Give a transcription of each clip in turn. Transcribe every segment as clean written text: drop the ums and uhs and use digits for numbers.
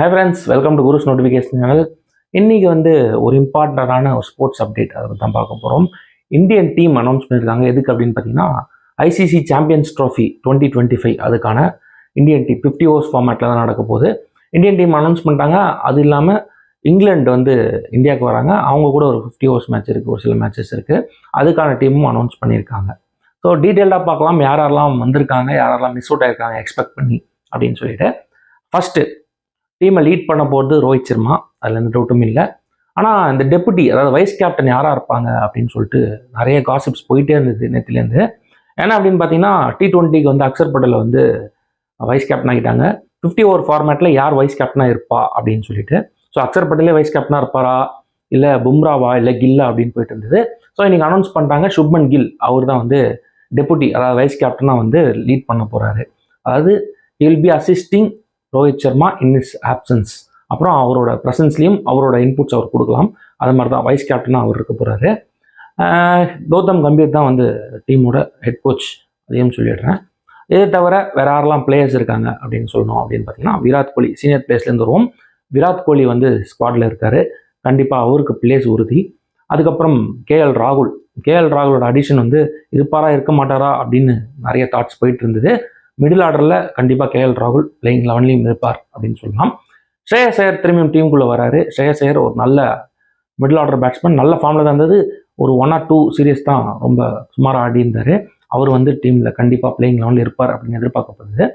Hi friends, welcome to Gurus notification channel. இன்றைக்கி ஒரு இம்பார்ட்டண்டான ஒரு ஸ்போர்ட்ஸ் அப்டேட் அதை தான் பார்க்க போகிறோம். இந்தியன் டீம் அனௌன்ஸ் பண்ணியிருக்காங்க. எதுக்கு அப்படின்னு பார்த்தீங்கன்னா, ஐசிசி சாம்பியன்ஸ் ட்ராஃபி 2025 அதுக்கான இந்தியன் டீம் 50 ஓவர்ஸ் ஃபார்மேட்டில் தான் நடக்க போகுது. இந்தியன் டீம் அனௌன்ஸ் பண்ணிட்டாங்க. அது இல்லாமல் இங்கிலாந்து இந்தியாவுக்கு வராங்க. அவங்க கூட ஒரு 50 ஓவர்ஸ் மேட்ச் இருக்குது, ஒரு சில மேட்சஸ் இருக்குது. அதுக்கான டீமும் அனௌன்ஸ் பண்ணியிருக்காங்க. ஸோ டீட்டெயில்டாக பார்க்கலாம், யாரெல்லாம் வந்திருக்காங்க, யாரெல்லாம் மிஸ் அவுட் ஆகிருக்காங்க எக்ஸ்பெக்ட் பண்ணி அப்படின்னு சொல்லிட்டு. ஃபஸ்ட்டு டீமை லீட் பண்ண போகிறது ரோஹித் சர்மா, அதில் எந்த டவுட்டும் இல்லை. ஆனால் இந்த டெபுட்டி, அதாவது வைஸ் கேப்டன் யாராக இருப்பாங்க அப்படின்னு சொல்லிட்டு நிறைய காசிப்ஸ் போயிட்டே இருந்தது நேற்றுலேருந்து. ஏன்னா அப்படின்னு பார்த்தீங்கன்னா, T20க்கு அக்சர் பட்டேல் வைஸ் கேப்டன் ஆகிட்டாங்க. 50 ஓவர் ஃபார்மேட்டில் யார் வைஸ் கேப்டனாக இருப்பா அப்படின்னு சொல்லிட்டு. ஸோ அக்சர் பட்டேலே வைஸ் கேப்டனாக இருப்பாரா, இல்லை பும்ராவா, இல்லை கில்லா அப்படின்னு போயிட்டு இருந்தது. ஸோ இன்றைக்கி அனௌன்ஸ் பண்ணிட்டாங்க, சுப்மன் கில் அவர் தான் டெபுட்டி, அதாவது வைஸ் கேப்டனாக லீட் பண்ண போகிறாரு. அதாவது he will be assisting Rohit Sharma in his absence. அப்புறம் அவரோட ப்ரெசன்ஸ்லேயும் அவரோட இன்புட்ஸ் அவர் கொடுக்கலாம். அது மாதிரி தான் வைஸ் கேப்டனாக அவர் இருக்க போகிறாரு. கௌதம் கம்பீர் தான் டீமோட ஹெட் கோச், அதையும் சொல்லிடுறேன். இதை தவிர வேறு யாரெல்லாம் பிளேயர்ஸ் இருக்காங்க அப்படின்னு சொல்லணும் அப்படின்னு பார்த்தீங்கன்னா, விராட் கோலி சீனியர் பிளேயர்ஸ்லேருந்து வருவோம். விராட் கோலி ஸ்குவாடில் இருக்கார். கண்டிப்பாக அவருக்கு பிளேஸ் உறுதி. அதுக்கப்புறம் KL ராகுலோட அடிஷன் இருப்பாரா இருக்க மாட்டாரா அப்படின்னு நிறைய தாட்ஸ் போயிட்டு இருந்தது. மிடில் ஆர்டரில் கண்டிப்பாக KL ராகுல் பிளேயிங் 11லையும் இருப்பார் அப்படின்னு சொல்லலாம். ஸ்ரேயஸ் ஐயர் திரும்பியும் டீமுக்குள்ளே வராரு. ஸ்ரேயஸ் ஐயர் ஒரு நல்ல மிடில் ஆர்டர் பேட்ஸ்மேன், நல்ல ஃபார்மில் தான் இருந்தது. ஒரு 1 or 2 சீரியஸ் தான் ரொம்ப சுமாராக ஆடி இருந்தார். அவர் டீமில் கண்டிப்பாக பிளேயிங் 11ல் இருப்பார் அப்படின்னு எதிர்பார்க்கப்படுது.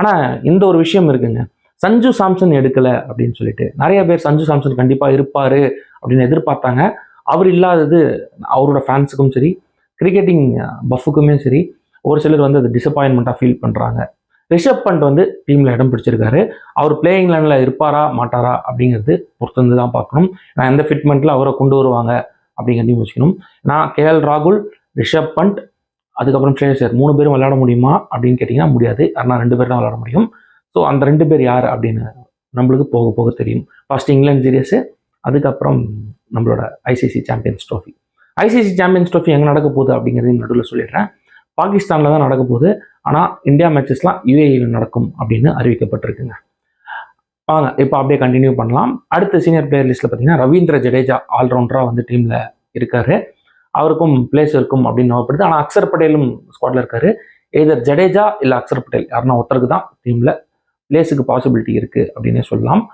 ஆனால் இந்த ஒரு விஷயம் இருக்குங்க, சஞ்சு சாம்சன் எடுக்கலை அப்படின்னு சொல்லிட்டு நிறைய பேர் சஞ்சு சாம்சன் கண்டிப்பாக இருப்பார் அப்படின்னு எதிர்பார்த்தாங்க. அவர் இல்லாதது அவரோட ஃபேன்ஸுக்கும் சரி, கிரிக்கெட்டிங் பஃபுக்குமே சரி, ஒரு சிலர் அது டிசப்பாயின்மெண்ட்டாக ஃபீல் பண்ணுறாங்க. ரிஷப் பண்ட் டீமில் இடம் பிடிச்சிருக்காரு. அவர் பிளேயிங் லைனில் இருப்பாரா மாட்டாரா அப்படிங்கிறது பொறுத்து தான் பார்க்கணும். நான் எந்த ஃபிட்மெண்ட்டில் அவரை கொண்டு வருவாங்க அப்படிங்கிறதையும் யோசிக்கணும். நான் KL ராகுல், ரிஷப் பண்ட், அதுக்கப்புறம் ஸ்ரேயஸ் ஐயர் 3 பேரும் விளையாட முடியுமா அப்படின்னு கேட்டிங்கன்னா முடியாது. ஆனால் 2 பேர் தான் விளையாட முடியும். ஸோ அந்த 2 பேர் யார் அப்படின்னு நம்மளுக்கு போக போக தெரியும். ஃபர்ஸ்ட் இங்கிலாந்து சீரியஸு, அதுக்கப்புறம் நம்மளோட ICC champions trophy. ICC champions trophy எங்கே நடக்க போகுது அப்படிங்கிறதையும் நடுவில் சொல்லிடுறேன். பாகிஸ்தானில் தான் நடக்க போகுது. ஆனால் இந்தியா மேட்சஸ்லாம் UAEயில் நடக்கும் அப்படின்னு அறிவிக்கப்பட்டிருக்குங்க. வாங்க இப்போ அப்படியே கண்டினியூ பண்ணலாம். அடுத்த சீனியர் பிளேயர் லிஸ்ட்டில் பார்த்தீங்கன்னா, ரவீந்திர ஜடேஜா ஆல்ரவுண்டராக டீமில் இருக்கார். அவருக்கும் பிளேஸ் இருக்கும் அப்படின்னு நம்பப்படுது. ஆனால் அக்சர் பட்டேலும் ஸ்குவாடில் இருக்கார். எதர் ஜடேஜா இல்லை அக்சர் பட்டேல் யாருன்னா ஒருத்தருக்கு தான் டீமில் பிளேஸுக்கு பாசிபிலிட்டி இருக்குது அப்படின்னே சொல்லலாம்.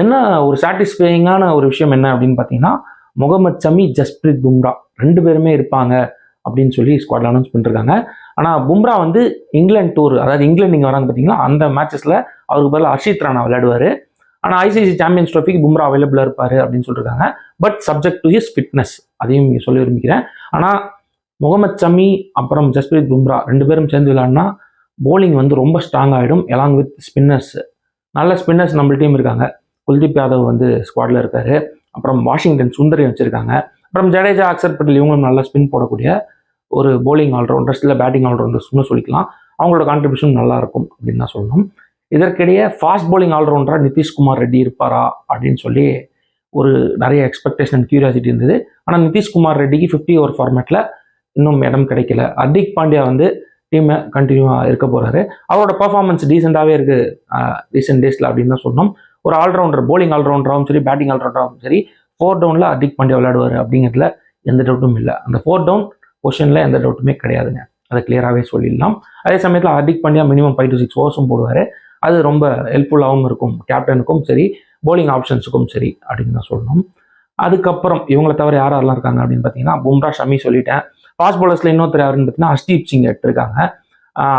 என்ன ஒரு சாட்டிஸ்ஃபையிங்கான ஒரு விஷயம் என்ன அப்படின்னு பார்த்தீங்கன்னா, முகமது ஷமி, ஜஸ்பிரீத் பும்ரா 2 பேருமே இருப்பாங்க அப்படின்னு சொல்லி ஸ்குவாடில் அனௌன்ஸ் பண்ணிருக்காங்க. ஆனால் பும்ரா இங்கிலாந்து டூர், அதாவது இங்கிலாந்து இங்கே வராங்க பார்த்தீங்கன்னா, அந்த மேட்சஸில் அவருக்கு பதிலாக ஹர்ஷித் ராணா விளையாடுவார். ஆனால் ஐசிசி சாம்பியன்ஸ் ட்ராஃபிக்கு பும்ரா அவைலபிளாக இருப்பார் அப்படின்னு சொல்லியிருக்காங்க. But subject to his fitness, அதையும் இங்கே சொல்ல விரும்பிக்கிறேன். ஆனால் முகமது ஷமி அப்புறம் ஜஸ்பிரீத் பும்ரா 2 பேரும் சேர்ந்து விளையாடினா போலிங் ரொம்ப ஸ்ட்ராங் ஆகிடும். எலாங் வித் ஸ்பின்னர்ஸ், நல்ல ஸ்பின்னர்ஸ் நம்ம டீம் இருக்காங்க. குல்தீப் யாதவ் ஸ்குவாடில் இருக்கார். அப்புறம் வாஷிங்டன் சுந்தரி வச்சுருக்காங்க. அப்புறம் ஜடேஜா, அக்சர் பட்டேல் இவங்களும் நல்லா ஸ்பின் போடக்கூடிய ஒரு போலிங் ஆல்ரவுண்டர்ஸ் இல்லை பேட்டிங் ஆல்ரவுண்டர்ஸ்னு சொல்லிக்கலாம். அவங்களோட கான்ட்ரிபியூஷன் நல்லா இருக்கும் அப்படின்னு தான் சொல்லணும். இதற்கிடையே ஃபாஸ்ட் போலிங் ஆல்ரவுண்டராக நிதிஷ்குமார் ரெட்டி இருப்பாரா அப்படின்னு சொல்லி ஒரு நிறைய எக்ஸ்பெக்டேஷன் அண்ட் கியூரியாசிட்டி இருந்தது. ஆனால் நிதிஷ்குமார் ரெட்டிக்கு 50 ஓவர் ஃபார்மேட்டில் இன்னும் இடம் கிடைக்கல. ஹர்திக் பாண்டியா டீமை கண்டினியூவாக இருக்க போகிறாரு. அவரோட பர்ஃபார்மன்ஸ் டீசெண்டாகவே இருக்குது ரீசெண்ட் டேஸில் அப்படின்னு தான் சொல்லணும். ஒரு ஆல்ரவுண்டர், போலிங் ஆல்ரவுண்டராகவும் சரி, பேட்டிங் ஆல்ரவுண்டராகவும் சரி, 4 டவுனில் ஹர்திக் பாண்டியா விளையாடுவார் அப்படிங்கிறதுல எந்த டவுட்டும் இல்லை. அந்த 4 டவுன் பொசிஷனில் எந்த டவுட்டுமே கிடையாதுங்க, அதை கிளியராகவே சொல்லிடலாம். அதே சமயத்தில் ஹர்திக் பாண்டியா மினிமம் 5 to 6 ஓவர்ஸும் போடுவார். அது ரொம்ப ஹெல்ப்ஃபுல்லாகவும் இருக்கும் கேப்டனுக்கும் சரி, போலிங் ஆப்ஷன்ஸுக்கும் சரி அப்படின்னு தான் சொல்லணும். அதுக்கப்புறம் இவங்களை தவிர யாரெல்லாம் இருக்காங்க அப்படின்னு பார்த்தீங்கன்னா, பும்ரா, ஷமி சொல்லிட்டேன். ஃபாஸ்ட் பவுலர்ஸில் இன்னொருத்தர் யாருன்னு பார்த்தீங்கன்னா ஹர்ஷ்தீப் சிங் எடுத்திருக்காங்க.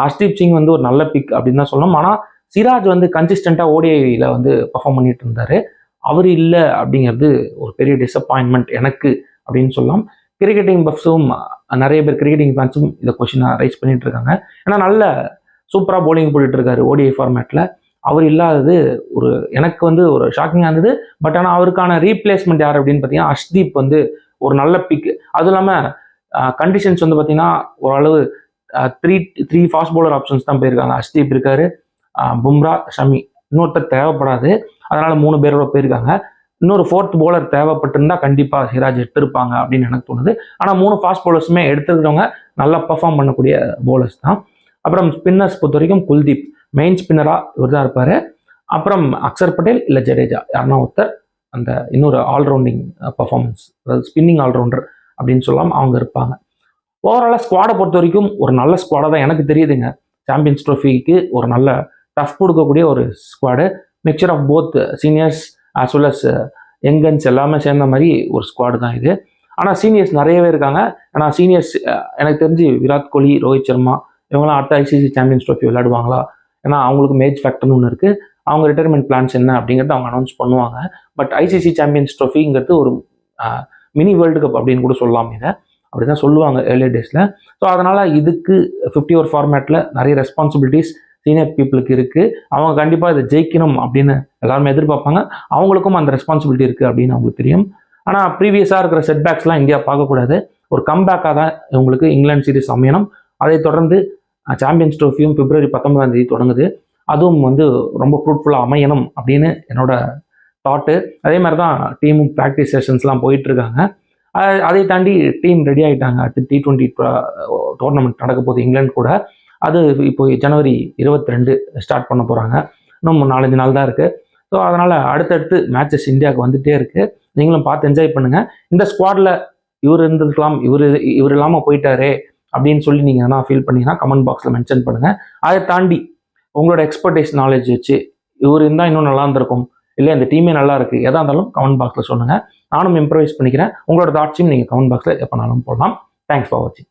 ஹர்ஷ்தீப் சிங் ஒரு நல்ல பிக் அப்படின்னு தான் சொல்லணும். ஆனால் சிராஜ் கன்சிஸ்டண்ட்டாக ODIயில் பர்ஃபார்ம் பண்ணிட்டு இருந்தார். அவர் இல்லை அப்படிங்கிறது ஒரு பெரிய டிசப்பாயின்மெண்ட் எனக்கு அப்படின்னு சொல்லலாம். கிரிக்கெட்டிங் பஃப்ஸும் நிறைய பேர், கிரிக்கெட்டிங் ஃபேன்ஸும் இதை கொஸ்டினை ரைஸ் பண்ணிட்டு இருக்காங்க. ஏன்னா நல்ல சூப்பராக போலிங் போட்டுட்டு இருக்காரு ODI ஃபார்மேட்டில். அவர் இல்லாதது எனக்கு ஒரு ஷாக்கிங்காக இருந்தது. பட் ஆனால் அவருக்கான ரீப்ளேஸ்மெண்ட் யார் அப்படின்னு பார்த்தீங்கன்னா, ஹர்ஷ்தீப் ஒரு நல்ல பிக். அதுவும் இல்லாமல் கண்டிஷன்ஸ் பார்த்தீங்கன்னா ஓரளவு 3 ஃபாஸ்ட் பவுலர் ஆப்ஷன்ஸ் தான் போயிருக்காங்க. ஹர்ஷ்தீப் இருக்காரு, பும்ரா, ஷமி, இன்னொருத்தர் தேவைப்படாது, அதனால 3 பேரோட போயிருக்காங்க. இன்னொரு 4th பவுலர் தேவைப்பட்டிருந்தா கண்டிப்பாக சிராஜ் எடுத்திருப்பாங்க அப்படின்னு எனக்கு தோணுது. ஆனால் 3 ஃபாஸ்ட் பவுலர்ஸுமே எடுத்துக்கிறவங்க நல்லா பர்ஃபார்ம் பண்ணக்கூடிய பவுலர்ஸ் தான். அப்புறம் ஸ்பின்னர்ஸ் பொறுத்த வரைக்கும் குல்தீப் மெயின் ஸ்பின்னராக இவர் தான் இருப்பார். அப்புறம் அக்ஷர் பட்டேல் இல்லை ஜடேஜா யாருன்னா ஒருத்தர் அந்த இன்னொரு ஆல்ரவுண்டிங் பர்ஃபார்மன்ஸ், அதாவது ஸ்பின்னிங் ஆல்ரவுண்டர் அப்படின்னு சொல்லலாம், அவங்க இருப்பாங்க. ஓவராலாக ஸ்குவாடை பொறுத்த வரைக்கும் ஒரு நல்ல ஸ்குவாடாக தான் எனக்கு தெரியுதுங்க. சாம்பியன்ஸ் ட்ரோஃபிக்கு ஒரு நல்ல டஃப் கொடுக்கக்கூடிய ஒரு squad, mixture of both seniors as well as youngins எல்லாமே சேர்ந்த மாதிரி ஒரு ஸ்குவாடு தான் இது. ஆனால் சீனியர்ஸ் நிறையவே இருக்காங்க. ஆனால் சீனியர்ஸ் எனக்கு தெரிஞ்சு விராட் கோலி, ரோஹித் சர்மா இவங்களாம் அடுத்த ஐசிசி சாம்பியன்ஸ் ட்ரோஃபி விளையாடுவாங்களா? ஏன்னா அவங்களுக்கு மேஜ் ஃபேக்டர்னு ஒன்று இருக்குது. அவங்க ரிட்டையர்மெண்ட் பிளான்ஸ் என்ன அப்படிங்கிறத அவங்க அனௌன்ஸ் பண்ணுவாங்க. பட் ஐசிசி சாம்பியன்ஸ் ட்ரோஃபிங்கிறது ஒரு மினி வேர்ல்டு கப் அப்படின்னு கூட சொல்லலாம். இதை அப்படி தான் சொல்லுவாங்க ஏர்லி டேஸில். ஸோ அதனால் இதுக்கு 50 ஓவர் ஃபார்மேட்டில் நிறைய ரெஸ்பான்சிபிலிட்டிஸ் சீனியர் பீப்புளுக்கு இருக்குது. அவங்க கண்டிப்பாக இதை ஜெயிக்கணும் அப்படின்னு எல்லாருமே எதிர்பார்ப்பாங்க. அவங்களுக்கும் அந்த ரெஸ்பான்சிபிலிட்டி இருக்குது அப்படின்னு அவங்களுக்கு தெரியும். ஆனால் ப்ரீவியஸாக இருக்கிற செட்பேக்ஸ்லாம் இந்தியா பார்க்கக்கூடாது. ஒரு கம்பேக்காக தான் இவங்களுக்கு இங்கிலாந்து சீரிஸ் அமையணும். அதை தொடர்ந்து சாம்பியன்ஸ் ட்ரோஃபியும் பிப்ரவரி 19 தொடங்குது. அதுவும் வந்து ரொம்ப ஃப்ரூட்ஃபுல்லாக அமையணும் அப்படின்னு என்னோட தாட்டு. அதே மாதிரி தான் டீமும் ப்ராக்டிஸ் செஷன்ஸ்லாம் போயிட்டுருக்காங்க. அதை தாண்டி டீம் ரெடி ஆகிட்டாங்க. அடுத்து T20 டோர்னமெண்ட் நடக்க போகுது இங்கிலாந்து கூட. அது இப்போ ஜனவரி 22 ஸ்டார்ட் பண்ண போகிறாங்க. இன்னும் 4-5 நாள் தான் இருக்குது. ஸோ அதனால் அடுத்தடுத்து மேட்சஸ் இந்தியாவுக்கு வந்துகிட்டே இருக்குது. நீங்களும் பார்த்து என்ஜாய் பண்ணுங்கள். இந்த ஸ்குவாடில் இவர் இருந்திருக்கலாம், இவர் இல்லாமல் போயிட்டாரே அப்படின்னு சொல்லி நீங்கள் என்ன ஃபீல் பண்ணீங்கன்னா கமெண்ட் பாக்ஸில் மென்ஷன் பண்ணுங்கள். அதை தாண்டி உங்களோட எக்ஸ்பர்டைஸ் நாலேஜ் வச்சு இவர் இருந்தால் இன்னும் நல்லா இருந்திருக்கும், இல்லை இந்த டீமே நல்லா இருக்குது, எதாக இருந்தாலும் கமெண்ட் பாக்ஸில் சொல்லுங்கள். நானும் இம்ப்ரவைஸ் பண்ணிக்கிறேன். உங்களோட தாட்ஸையும் நீங்கள் கமெண்ட் பாக்ஸில் எப்போனாலும் போடலாம். தேங்க்ஸ் ஃபார் வாட்சிங்.